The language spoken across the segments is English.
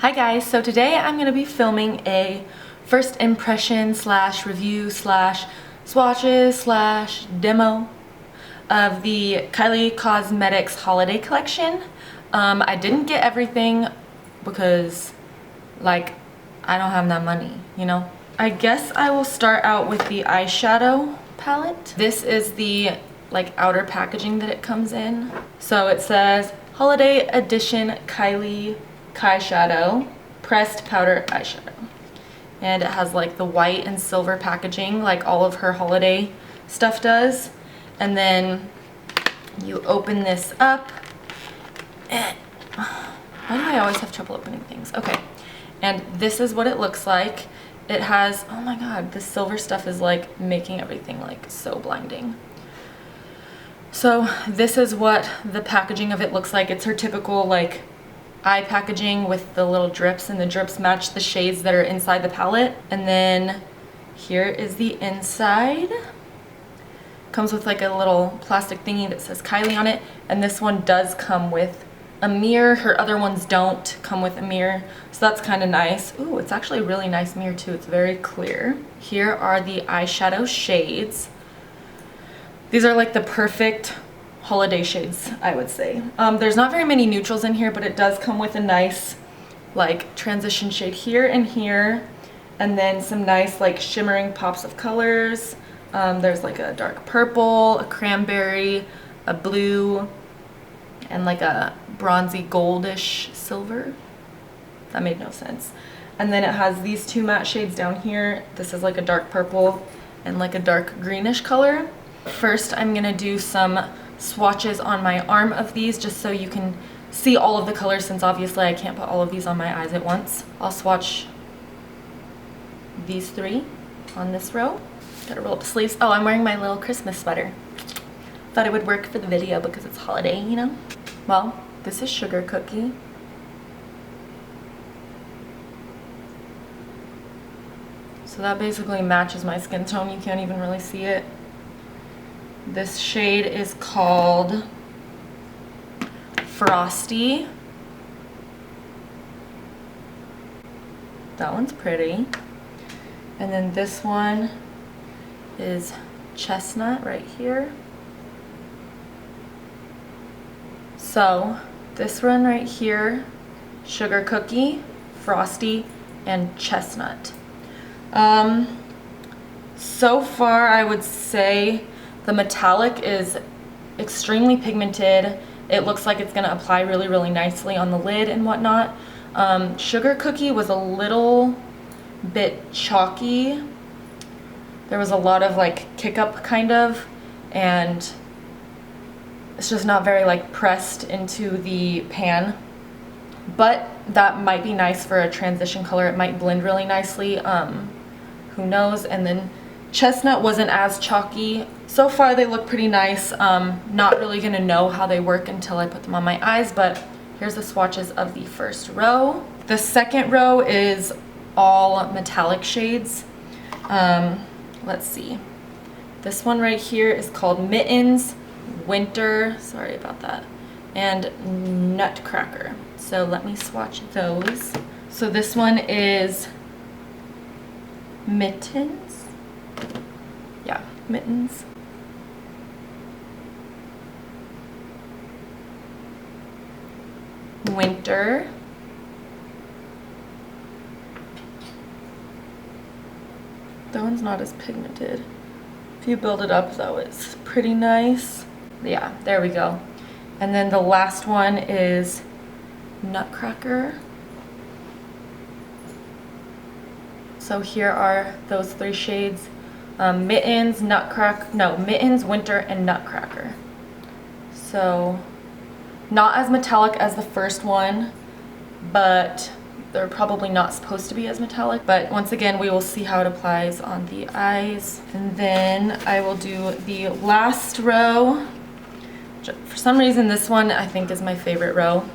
Hi guys, so today I'm going to be filming a first impression slash review slash swatches slash demo of the Kylie Cosmetics holiday collection. I didn't get everything because I don't have that money, you know? I guess I will start out with the eyeshadow palette. This is the outer packaging that it comes in. So it says Holiday Edition Kylie Eyeshadow Pressed Powder Eyeshadow, and it has the white and silver packaging like all of her holiday stuff does. And then you open this up. Why do I always have trouble opening things? Okay, and this is what it looks like. It has, oh my god, this silver stuff is making everything so blinding. So this is what the packaging of it looks like. It's her typical eye packaging with the little drips, and the drips match the shades that are inside the palette. And then here is the inside. Comes with a little plastic thingy that says Kylie on it, and this one does come with a mirror. Her other ones don't come with a mirror, so that's kind of nice. Ooh, it's actually a really nice mirror too. It's very clear. Here are the eyeshadow shades. These are the perfect holiday shades, I would say. There's not very many neutrals in here, but it does come with a nice transition shade here and here, and then some nice shimmering pops of colors. There's a dark purple, a cranberry, a blue, and a bronzy goldish silver. That made no sense. And then it has these two matte shades down here. This is a dark purple and a dark greenish color. First, I'm gonna do some swatches on my arm of these just so you can see all of the colors, since obviously I can't put all of these on my eyes at once. I'll swatch these three on this row. Gotta roll up the sleeves. Oh, I'm wearing my little Christmas sweater. Thought it would work for the video because it's holiday, you know? Well, this is Sugar Cookie. So that basically matches my skin tone. You can't even really see it. This shade is called Frosty. That one's pretty. And then this one is Chestnut right here. So this one right here, Sugar Cookie, Frosty, and Chestnut. So far I would say the metallic is extremely pigmented. It looks like it's gonna apply really, really nicely on the lid and whatnot. Sugar Cookie was a little bit chalky. There was a lot of kick up kind of, and it's just not very pressed into the pan. But that might be nice for a transition color. It might blend really nicely. Who knows? And then Chestnut wasn't as chalky. So far they look pretty nice. Not really gonna know how they work until I put them on my eyes, but here's the swatches of the first row. The second row is all metallic shades. Let's see. This one right here is called Mittens, Winter, sorry about that, and Nutcracker. So let me swatch those. So this one is Mittens. Yeah, Mittens. Winter. That one's not as pigmented. If you build it up though, it's pretty nice. Yeah, there we go. And then the last one is Nutcracker. So here are those three shades. Mittens, Mittens, Winter, and Nutcracker. So not as metallic as the first one, but they're probably not supposed to be as metallic. But once again, we will see how it applies on the eyes. And then I will do the last row. For some reason, this one I think is my favorite row.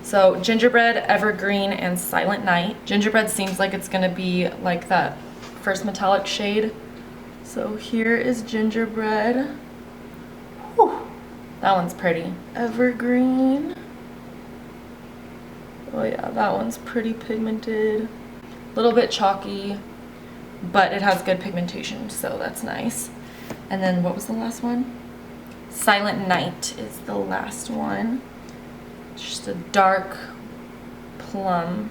So Gingerbread, Evergreen, and Silent Night. Gingerbread seems like it's gonna be that first metallic shade. So here is Gingerbread. Whew. That one's pretty. Evergreen. Oh yeah, that one's pretty pigmented. A little bit chalky, but it has good pigmentation, so that's nice. And then what was the last one? Silent Night is the last one. It's just a dark plum.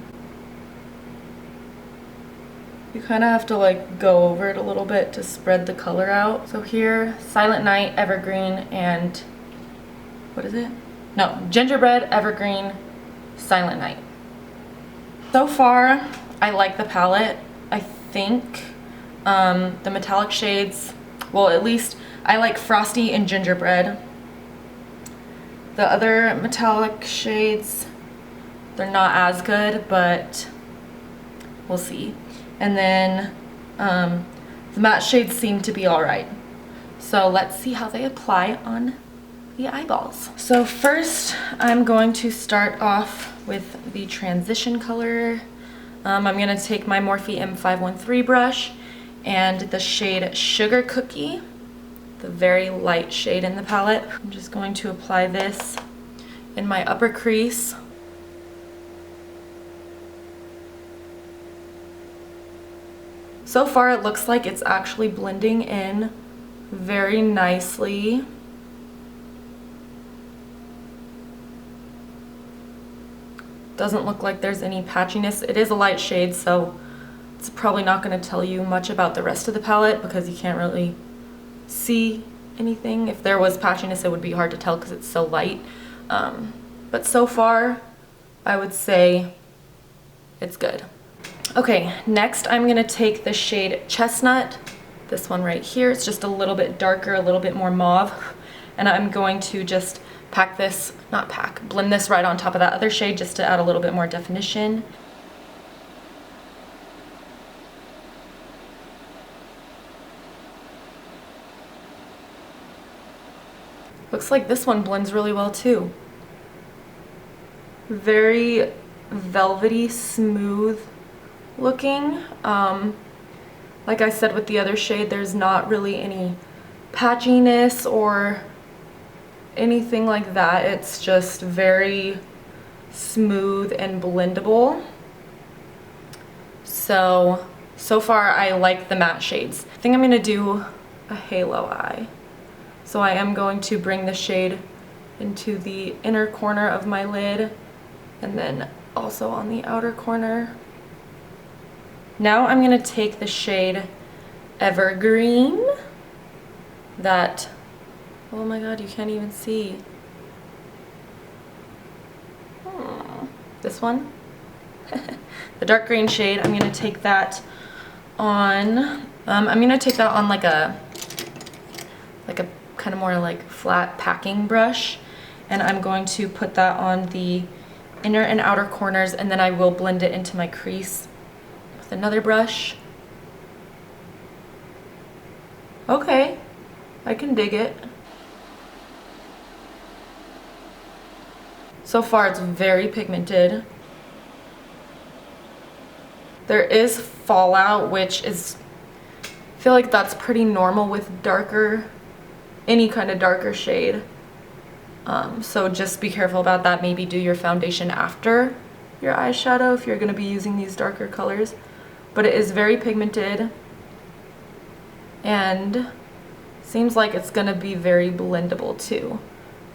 You kind of have to like go over it a little bit to spread the color out. So here, Silent Night, Evergreen, and what is it? No, Gingerbread, Evergreen, Silent Night. So far, I like the palette. I think the metallic shades, well, at least I like Frosty and Gingerbread. The other metallic shades, they're not as good, but we'll see. And then the matte shades seem to be alright. So let's see how they apply on the eyeballs. So first, I'm going to start off with the transition color. I'm going to take my Morphe M513 brush and the shade Sugar Cookie, the very light shade in the palette. I'm just going to apply this in my upper crease. So far it looks like it's actually blending in very nicely. Doesn't look like there's any patchiness. It is a light shade, so it's probably not going to tell you much about the rest of the palette because you can't really see anything. If there was patchiness, it would be hard to tell because it's so light. But so far, I would say it's good. Okay, next I'm going to take the shade Chestnut, this one right here. It's just a little bit darker, a little bit more mauve. And I'm going to just blend this right on top of that other shade just to add a little bit more definition. Looks like this one blends really well too. Very velvety, smooth looking. Like I said with the other shade, there's not really any patchiness or anything like that. It's just very smooth and blendable. So far I like the matte shades. I think I'm gonna do a halo eye. So I am going to bring the shade into the inner corner of my lid and then also on the outer corner. Now I'm going to take the shade Evergreen, that, oh my god, you can't even see. This one, the dark green shade. I'm going to take that on, like a kind of more like flat packing brush, and I'm going to put that on the inner and outer corners, and then I will blend it into my crease with another brush. Okay, I can dig it. So far it's very pigmented. There is fallout, which is, I feel like that's pretty normal with darker, any kind of darker shade. So just be careful about that. Maybe do your foundation after your eyeshadow if you're going to be using these darker colors. But it is very pigmented and seems like it's going to be very blendable too,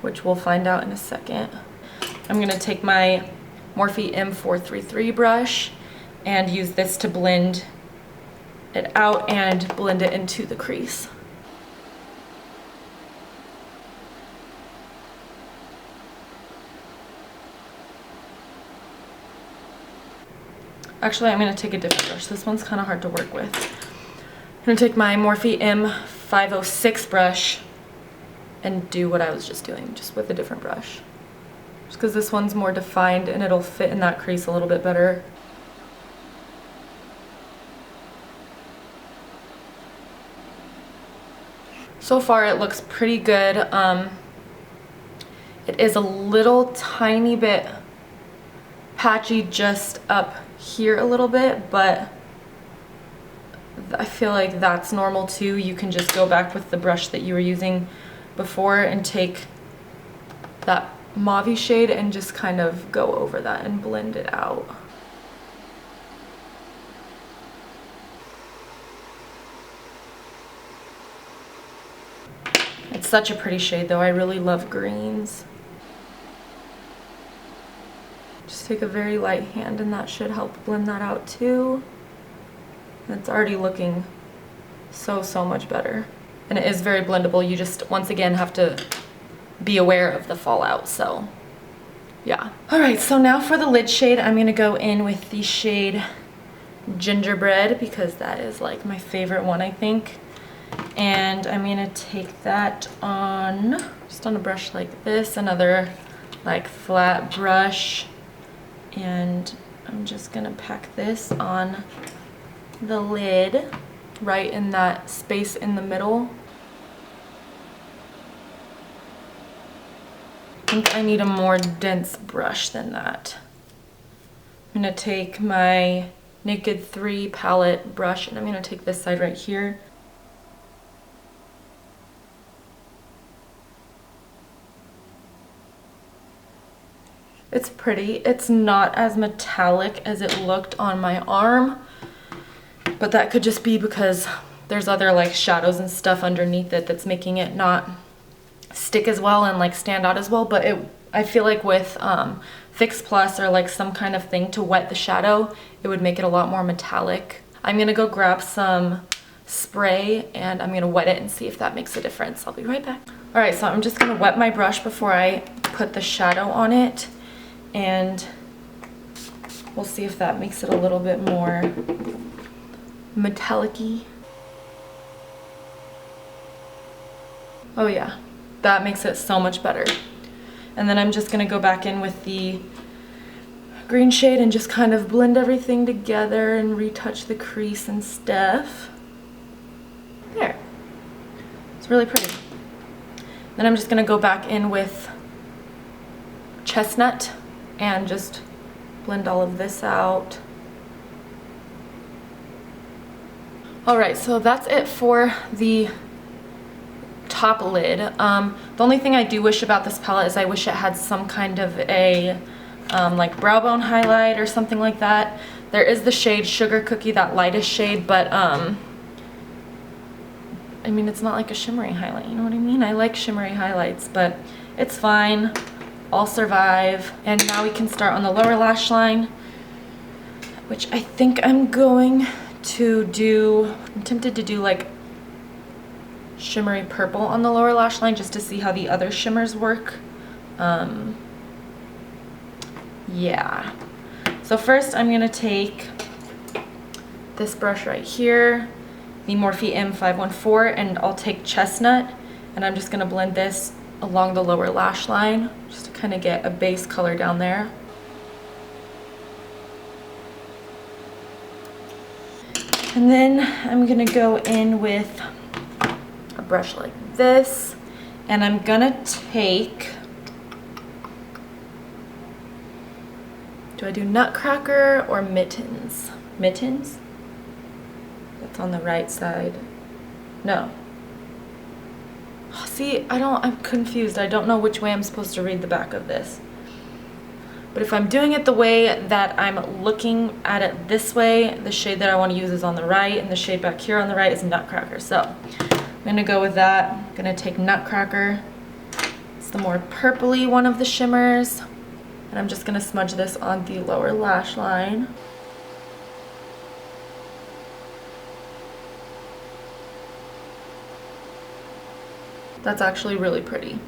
which we'll find out in a second. I'm going to take my Morphe M433 brush and use this to blend it out and blend it into the crease. Actually, I'm going to take a different brush. This one's kind of hard to work with. I'm going to take my Morphe M506 brush and do what I was just doing, just with a different brush. Just because this one's more defined and it'll fit in that crease a little bit better. So far it looks pretty good. It is a little tiny bit patchy just up here a little bit, but I feel like that's normal too. You can just go back with the brush that you were using before and take that mauve shade and just kind of go over that and blend it out. It's such a pretty shade though. I really love greens. Just take a very light hand and that should help blend that out too. And it's already looking so much better. And it is very blendable. You just, once again, have to be aware of the fallout, so yeah. All right, so now for the lid shade, I'm gonna go in with the shade Gingerbread because that is like my favorite one, I think. And I'm gonna take that on, just on a brush like this, another like flat brush, and I'm just gonna pack this on the lid right in that space in the middle. I think I need a more dense brush than that. I'm gonna take my Naked 3 palette brush and I'm gonna take this side right here. It's pretty. It's not as metallic as it looked on my arm, but that could just be because there's other like shadows and stuff underneath it that's making it not stick as well and like stand out as well. But I feel like with Fix Plus or like some kind of thing to wet the shadow, it would make it a lot more metallic. I'm gonna go grab some spray and I'm gonna wet it and see if that makes a difference. I'll be right back. All right, so I'm just gonna wet my brush before I put the shadow on it, and we'll see if that makes it a little bit more metallic-y. Oh yeah, that makes it so much better. And then I'm just gonna go back in with the green shade and just kind of blend everything together and retouch the crease and stuff. There, it's really pretty. Then I'm just gonna go back in with Chestnut and just blend all of this out. All right, so that's it for the top lid. The only thing I do wish about this palette is I wish it had some kind of a like brow bone highlight or something like that. There is the shade Sugar Cookie, that lightest shade, but I mean, it's not like a shimmery highlight, you know what I mean? I like shimmery highlights, but it's fine. I'll survive. And now we can start on the lower lash line, which I think I'm going to do, I'm tempted to do like shimmery purple on the lower lash line just to see how the other shimmers work. Yeah. So first I'm gonna take this brush right here, the Morphe M514, and I'll take Chestnut, and I'm just gonna blend this along the lower lash line just to kind of get a base color down there. And then I'm gonna go in with a brush like this, and I'm gonna take, do I do Nutcracker or Mittens? Mittens? That's on the right side. No. Oh, see, I'm confused. I don't know which way I'm supposed to read the back of this. But if I'm doing it the way that I'm looking at it this way, the shade that I want to use is on the right, and the shade back here on the right is Nutcracker. So I'm gonna go with that. I'm gonna take Nutcracker. It's the more purpley one of the shimmers. And I'm just gonna smudge this on the lower lash line. That's actually really pretty.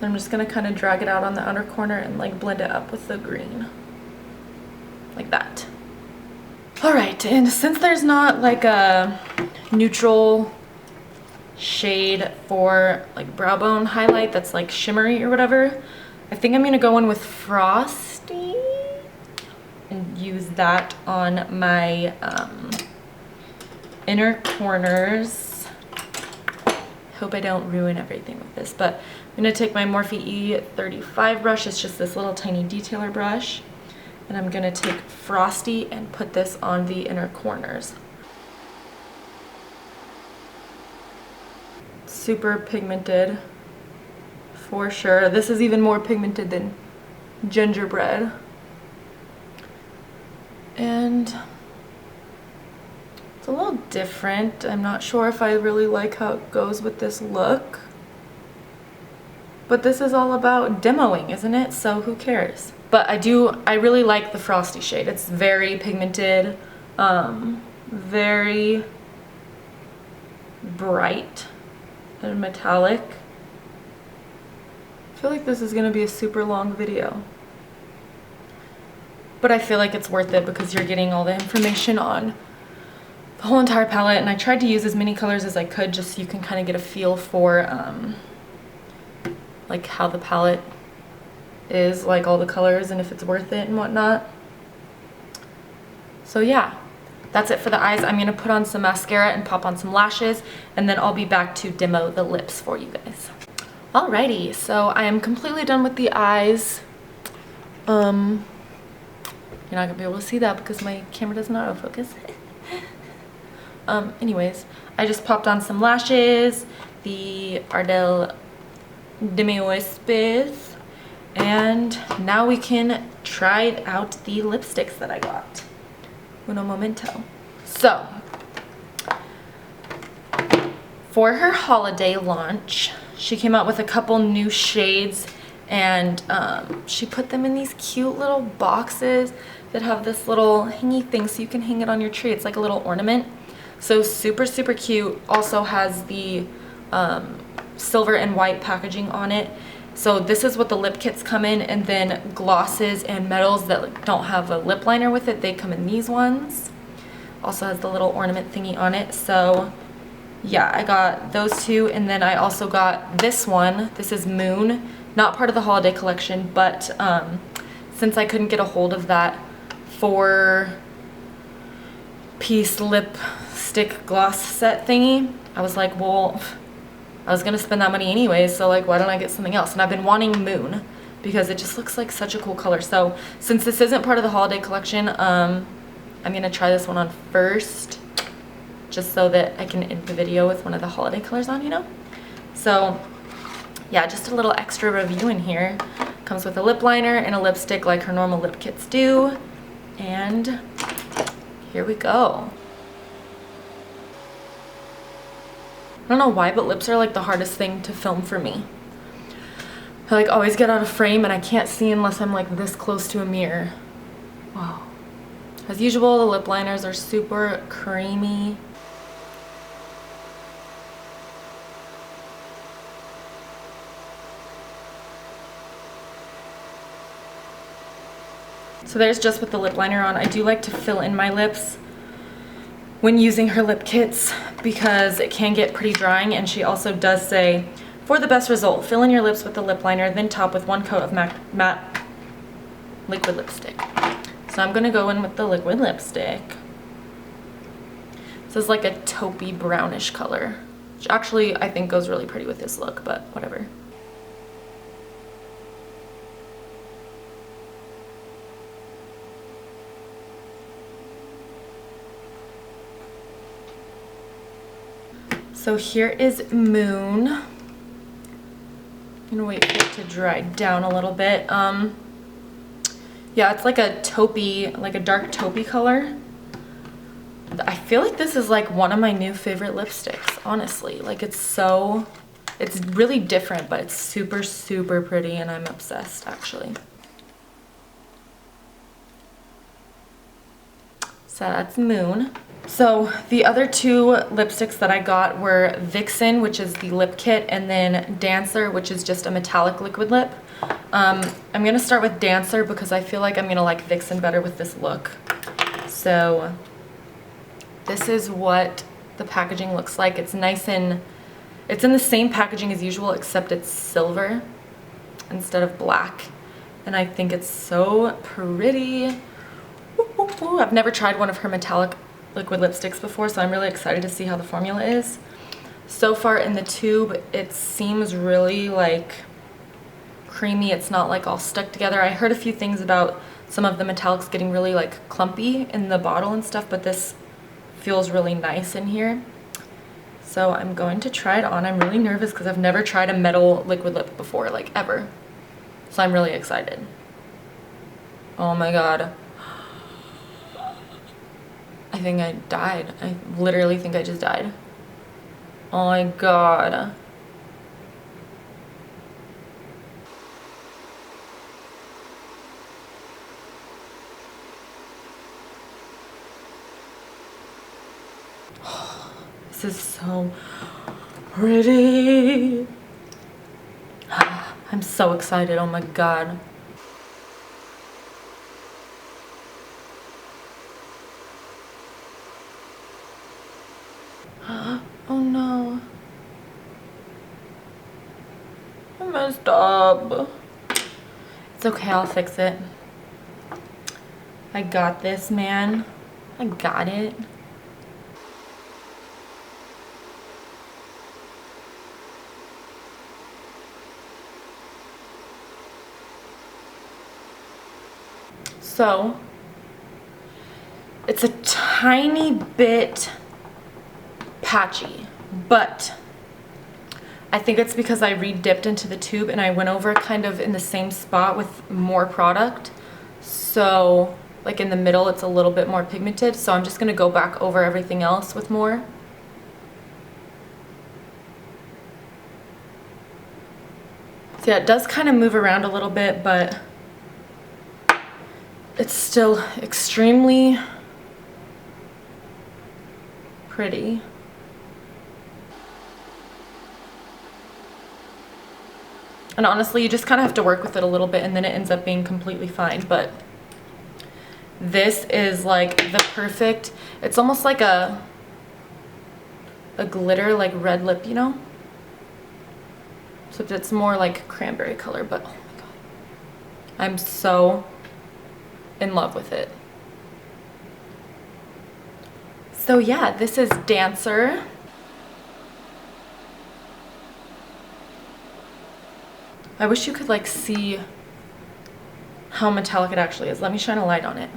I'm just gonna kind of drag it out on the outer corner and like blend it up with the green. Like that. All right, and since there's not like a neutral shade for like brow bone highlight that's like shimmery or whatever, I think I'm gonna go in with Frosty and use that on my inner corners. Hope I don't ruin everything with this, but I'm gonna take my Morphe E35 brush. It's just this little tiny detailer brush, and I'm gonna take Frosty and put this on the inner corners. Super pigmented for sure. This is even more pigmented than gingerbread. And it's a little different. I'm not sure if I really like how it goes with this look. But this is all about demoing, isn't it? So who cares? But I really like the Frosty shade. It's very pigmented, very bright and metallic. I feel like this is gonna be a super long video. But I feel like it's worth it because you're getting all the information on the whole entire palette, and I tried to use as many colors as I could just so you can kind of get a feel for like how the palette is, like all the colors, and if it's worth it and whatnot. So yeah, that's it for the eyes. I'm gonna put on some mascara and pop on some lashes, and then I'll be back to demo the lips for you guys. Alrighty, so I am completely done with the eyes. You're not gonna be able to see that because my camera doesn't autofocus. Anyways, I just popped on some lashes, the Ardell Demi Wispes, and now we can try out the lipsticks that I got. Uno momento. So, for her holiday launch, she came out with a couple new shades, and she put them in these cute little boxes that have this little hangy thing so you can hang it on your tree. It's like a little ornament. So super, super cute. Also has the silver and white packaging on it. So this is what the lip kits come in, and then glosses and metals that don't have a lip liner with it, they come in these ones. Also has the little ornament thingy on it. So yeah, I got those two, and then I also got this one. This is Moon, not part of the holiday collection, but since I couldn't get a hold of that 4-piece lipstick gloss set thingy, I was like, well, I was gonna spend that money anyways, so like, why don't I get something else? And I've been wanting Moon because it just looks like such a cool color. So since this isn't part of the holiday collection, I'm gonna try this one on first, just so that I can end the video with one of the holiday colors on, you know? So yeah, just a little extra review in here. Comes with a lip liner and a lipstick like her normal lip kits do. And here we go. I don't know why, but lips are like the hardest thing to film for me. I like always get out of frame and I can't see unless I'm like this close to a mirror. Wow. As usual, the lip liners are super creamy. So there's just with the lip liner on. I do like to fill in my lips when using her lip kits because it can get pretty drying, and she also does say, for the best result, fill in your lips with the lip liner, then top with 1 coat of matte liquid lipstick. So I'm gonna go in with the liquid lipstick. This is like a taupey brownish color, which actually I think goes really pretty with this look, but whatever. So here is Moon. I'm gonna wait for it to dry down a little bit. Yeah, it's like a taupey, like a dark taupey color. I feel like this is like one of my new favorite lipsticks, honestly. Like it's really different, but it's super, super pretty, and I'm obsessed actually. So that's Moon. So the other 2 lipsticks that I got were Vixen, which is the lip kit, and then Dancer, which is just a metallic liquid lip. I'm gonna start with Dancer because I feel like I'm gonna like Vixen better with this look. So this is what the packaging looks like. It's nice, and it's in the same packaging as usual except it's silver instead of black, and I think it's so pretty. I've never tried one of her metallic liquid lipsticks before, so I'm really excited to see how the formula is. So far in the tube, it seems really like creamy. It's not like all stuck together. I heard a few things about some of the metallics getting really like clumpy in the bottle and stuff, but this feels really nice in here. So I'm going to try it on. I'm really nervous because I've never tried a metal liquid lip before, like ever. So I'm really excited. Oh my god. I think I died. I literally think I just died. Oh my god. This is so pretty. I'm so excited. Oh my god. Oh no. I messed up. It's okay, I'll fix it. I got this, man. I got it. So, it's a tiny bit patchy, but I think it's because I re-dipped into the tube and I went over kind of in the same spot with more product. So, like in the middle, it's a little bit more pigmented. So I'm just gonna go back over everything else with more. So yeah, it does kind of move around a little bit, but it's still extremely pretty. And honestly, you just kind of have to work with it a little bit and then it ends up being completely fine. But this is like the perfect, it's almost like a glitter, like red lip, you know? Except it's more like cranberry color, but oh my god. I'm so in love with it. So yeah, this is Dancer. I wish you could like see how metallic it actually is. Let me shine a light on it.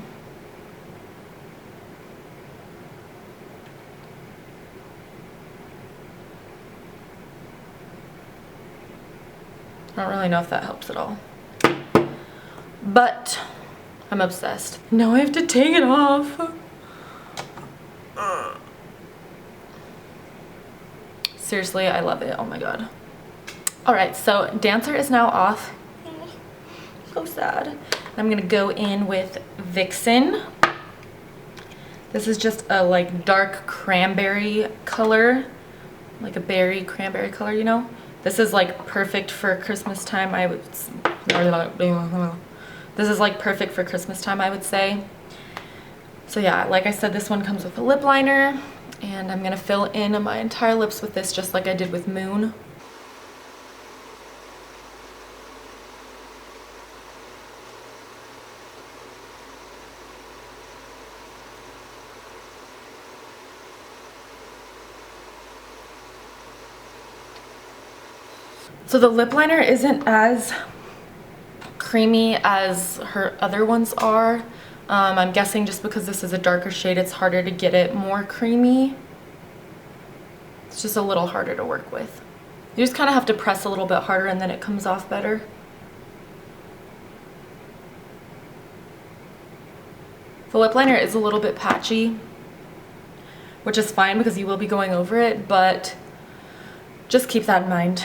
I don't really know if that helps at all. But I'm obsessed. Now I have to take it off. Seriously, I love it. Oh my god. Alright, so Dancer is now off. So sad. I'm gonna go in with Vixen. This is just a like dark cranberry color. Like a berry cranberry color, you know? This is like perfect for Christmas time, I would... This is like perfect for Christmas time, I would say. So yeah, like I said, this one comes with a lip liner. And I'm gonna fill in my entire lips with this just like I did with Moon. So the lip liner isn't as creamy as her other ones are. I'm guessing just because this is a darker shade, it's harder to get it more creamy. It's just a little harder to work with. You just kind of have to press a little bit harder and then it comes off better. The lip liner is a little bit patchy, which is fine because you will be going over it, but just keep that in mind.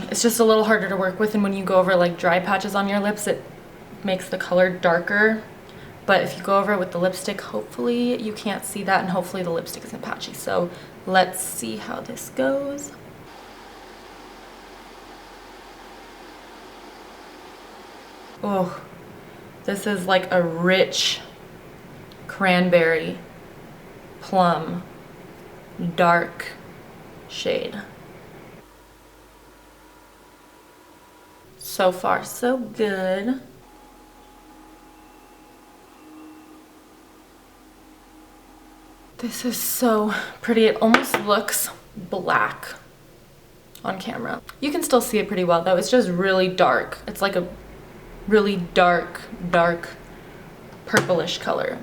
It's just a little harder to work with, and when you go over like dry patches on your lips, it makes the color darker. But if you go over it with the lipstick, hopefully you can't see that, and hopefully the lipstick isn't patchy. So let's see how this goes. Oh, this is like a rich cranberry, plum, dark shade. So far, so good. This is so pretty. It almost looks black on camera. You can still see it pretty well though. It's just really dark. It's like a really dark, purplish color.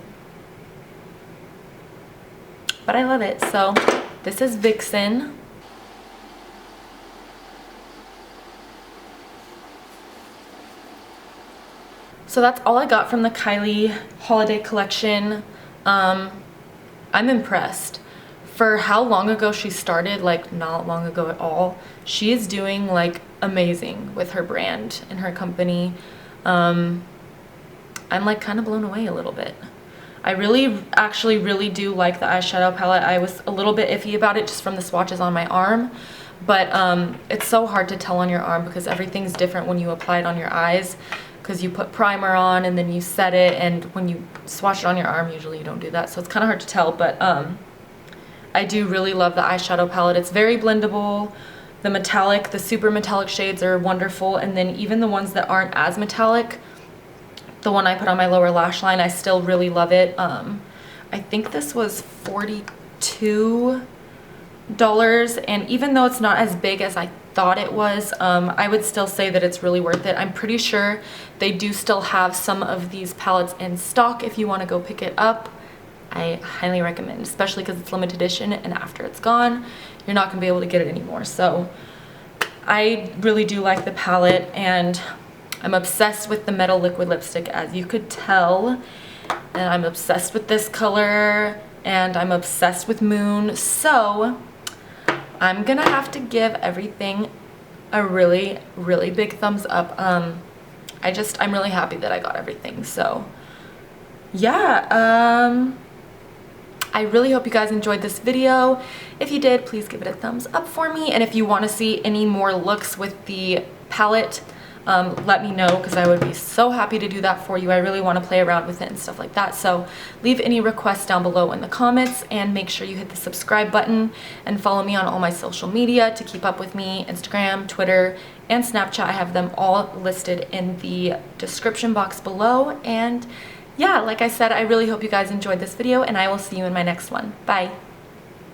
But I love it. So this is Vixen. So that's all I got from the Kylie holiday collection. I'm impressed. For how long ago she started, like not long ago at all, she is doing like amazing with her brand and her company. I'm like kind of blown away a little bit. I actually really do like the eyeshadow palette. I was a little bit iffy about it just from the swatches on my arm, but it's so hard to tell on your arm because everything's different when you apply it on your eyes, because you put primer on and then you set it, and when you swatch it on your arm, usually you don't do that, so it's kind of hard to tell. But I do really love the eyeshadow palette. It's very blendable. The super metallic shades are wonderful, and then even the ones that aren't as metallic, the one I put on my lower lash line, I still really love it. I think this was $42, and even though it's not as big as I thought it was, I would still say that it's really worth it. I'm pretty sure they do still have some of these palettes in stock if you want to go pick it up. I highly recommend, especially because it's limited edition, and after it's gone, you're not going to be able to get it anymore. So I really do like the palette, and I'm obsessed with the Metal Liquid Lipstick, as you could tell, and I'm obsessed with this color, and I'm obsessed with Moon, so I'm gonna have to give everything a really, really big thumbs up. I'm really happy that I got everything, so yeah, I really hope you guys enjoyed this video. If you did, please give it a thumbs up for me, and if you want to see any more looks with the palette, let me know, because I would be so happy to do that for you. I really want to play around with it and stuff like that, so leave any requests down below in the comments, and make sure you hit the subscribe button and follow me on all my social media to keep up with me. Instagram, Twitter, and Snapchat. I have them all listed in the description box below. And yeah, like I said, I really hope you guys enjoyed this video, and I will see you in my next one. Bye.